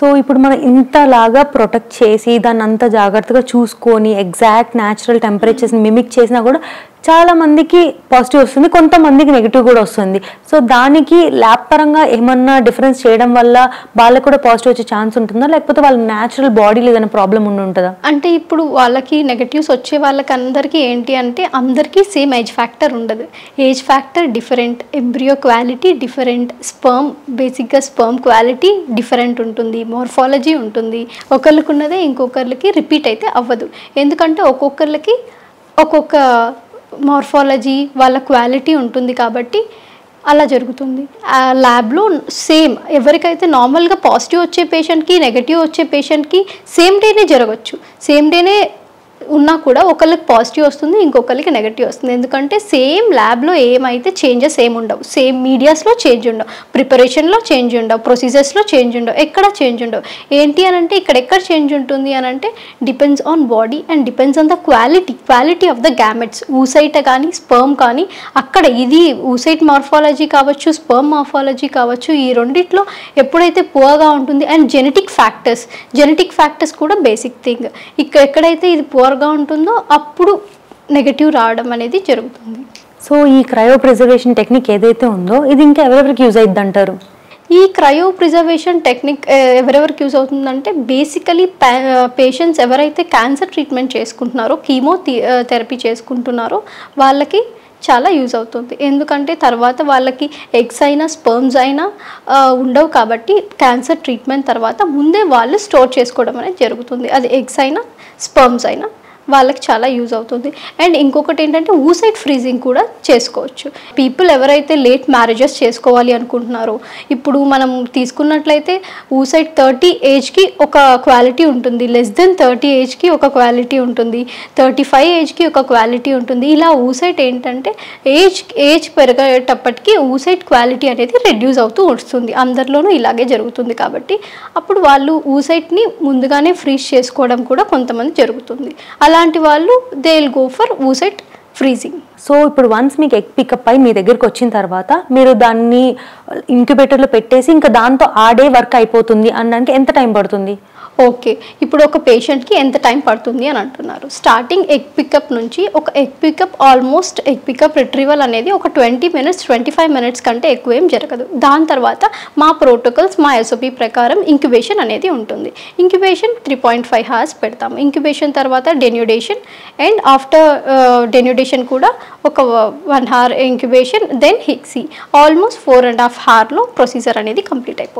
So ఇప్పుడు మనం ఇంతలాగా protect చేసి దాన్ని అంత జాగ్రత్తగా చూసుకొని ఎగ్జాక్ట్ న్యాచురల్ టెంపరేచర్స్ని మిమిక్ చేసినా కూడా చాలా మందికి పాజిటివ్ వస్తుంది, కొంతమందికి నెగిటివ్ కూడా వస్తుంది. సో దానికి ల్యాబ్ పరంగా ఏమన్నా డిఫరెన్స్ చేయడం వల్ల వాళ్ళకి కూడా పాజిటివ్ వచ్చే ఛాన్స్ ఉంటుందా, లేకపోతే వాళ్ళ న్యాచురల్ బాడీలో ఏదైనా ప్రాబ్లం ఉంటుందా? అంటే ఇప్పుడు వాళ్ళకి నెగటివ్స్ వచ్చే వాళ్ళకి అందరికీ ఏంటి అంటే అందరికీ సేమ్ ఏజ్ ఫ్యాక్టర్ ఉండదు. Age factor different, embryo quality different, బేసిక్గా స్పర్మ్ క్వాలిటీ డిఫరెంట్ ఉంటుంది, మార్ఫాలజీ ఉంటుంది. ఒకరికి ఉన్నదే ఇంకొకరికి రిపీట్ అయితే అవ్వదు. ఎందుకంటే ఒక్కొక్కరికి ఒక్కొక్క మార్ఫాలజీ వాళ్ళ క్వాలిటీ ఉంటుంది కాబట్టి అలా జరుగుతుంది. ల్యాబ్లో సేమ్ ఎవరికైతే నార్మల్గా పాజిటివ్ వచ్చే పేషెంట్కి నెగటివ్ వచ్చే పేషెంట్కి సేమ్ డేనే జరగచ్చు. సేమ్ డేనే ఉన్నా కూడా ఒకరికి పాజిటివ్ వస్తుంది, ఇంకొకరికి నెగటివ్ వస్తుంది. ఎందుకంటే సేమ్ ల్యాబ్లో ఏమైతే చేంజెస్ ఏమి ఉండవు, సేమ్ మీడియాస్లో చేంజ్ ఉండవు, ప్రిపరేషన్లో చేంజ్ ఉండవు, ప్రొసీజర్స్లో చేంజ్ ఉండవు, ఎక్కడ చేంజ్ ఉండవు. ఏంటి అని అంటే ఇక్కడ ఎక్కడ చేంజ్ ఉంటుంది అని అంటే depends on body and depends on the quality of the gametes. Oocyte కానీ స్పర్మ్ కానీ అక్కడ ఇది ఊసైట్ మార్ఫాలజీ కావచ్చు, స్పర్మ్ మార్ఫాలజీ కావచ్చు, ఈ రెండిట్లో ఎప్పుడైతే పువర్గా ఉంటుంది అండ్ జెనెటిక్ ఫ్యాక్టర్స్ కూడా బేసిక్ థింగ్. ఎక్కడైతే ఇది పువర్గా ఉంటుందో అప్పుడు నెగటివ్ రావడం అనేది జరుగుతుంది. సో ఈ క్రయో ప్రిజర్వేషన్ టెక్నిక్ ఏదైతే ఉందో ఇది ఇంకా ఎవరెవరికి యూజ్ అవుతుంది అంటారు? ఈ క్రయో ప్రిజర్వేషన్ టెక్నిక్ ఎవరెవరికి యూజ్ అవుతుందంటే బేసికలీ పేషెంట్స్ ఎవరైతే క్యాన్సర్ ట్రీట్మెంట్ చేసుకుంటున్నారో, కీమోథెరపీ చేసుకుంటున్నారో వాళ్ళకి చాలా యూజ్ అవుతుంది. ఎందుకంటే తర్వాత వాళ్ళకి ఎగ్స్ అయినా స్పర్మ్స్ అయినా ఉండవు కాబట్టి క్యాన్సర్ ట్రీట్మెంట్ తర్వాత ముందే వాళ్ళు స్టోర్ చేసుకోవడం అనేది జరుగుతుంది. అది ఎగ్స్ అయినా స్పర్మ్స్ అయినా వాళ్ళకి చాలా యూజ్ అవుతుంది. అండ్ ఇంకొకటి ఏంటంటే ఊసైట్ ఫ్రీజింగ్ కూడా చేసుకోవచ్చు. పీపుల్ ఎవరైతే లేట్ మ్యారేజెస్ చేసుకోవాలి అనుకుంటున్నారో, ఇప్పుడు మనం తీసుకున్నట్లయితే ఊసైట్ 30 ఏజ్కి ఒక క్వాలిటీ ఉంటుంది, లెస్ దెన్ 30 ఏజ్కి ఒక క్వాలిటీ ఉంటుంది, 35 ఏజ్కి ఒక క్వాలిటీ ఉంటుంది. ఇలా ఊసైట్ ఏంటంటే ఏజ్ పెరిగేటప్పటికి ఊసైట్ క్వాలిటీ అనేది రెడ్యూస్ అవుతూ వస్తుంది. అందరిలోనూ ఇలాగే జరుగుతుంది కాబట్టి అప్పుడు వాళ్ళు ఊసైట్ని ముందుగానే ఫ్రీజ్ చేసుకోవడం కూడా కొంతమంది జరుగుతుంది. అలాంటి వాళ్ళు they will go for oocyte freezing. So ఇప్పుడు వన్స్ మీకు ఎగ్ పికప్ అయి మీ దగ్గరికి వచ్చిన తర్వాత మీరు దాన్ని ఇంక్యుబేటర్లో పెట్టేసి ఇంకా దాంతో ఆ డే వర్క్ అయిపోతుంది అనడానికి ఎంత టైం పడుతుంది? ఓకే, ఇప్పుడు ఒక పేషెంట్కి ఎంత టైం పడుతుంది అని అంటున్నారు. స్టార్టింగ్ ఎగ్ పికప్ నుంచి ఒక egg pickup almost egg pickup retrieval అనేది ఒక 20 minutes 25 minutes కంటే ఎక్కువ ఏం జరగదు. దాని తర్వాత మా ప్రోటోకాల్స్ మా SOP ప్రకారం ఇంక్యుబేషన్ అనేది ఉంటుంది. ఇంక్యుబేషన్ 3.5 hours పెడతాము. ఇంక్యుబేషన్ తర్వాత డెన్యూడేషన్ అండ్ ఆఫ్టర్ డెన్యూడేషన్ కూడా ఒక 1 hour ఇంక్యుబేషన్, దెన్ హిక్సీ ఆల్మోస్ట్ 4.5 hours ప్రొసీజర్ అనేది కంప్లీట్ అయిపోతుంది.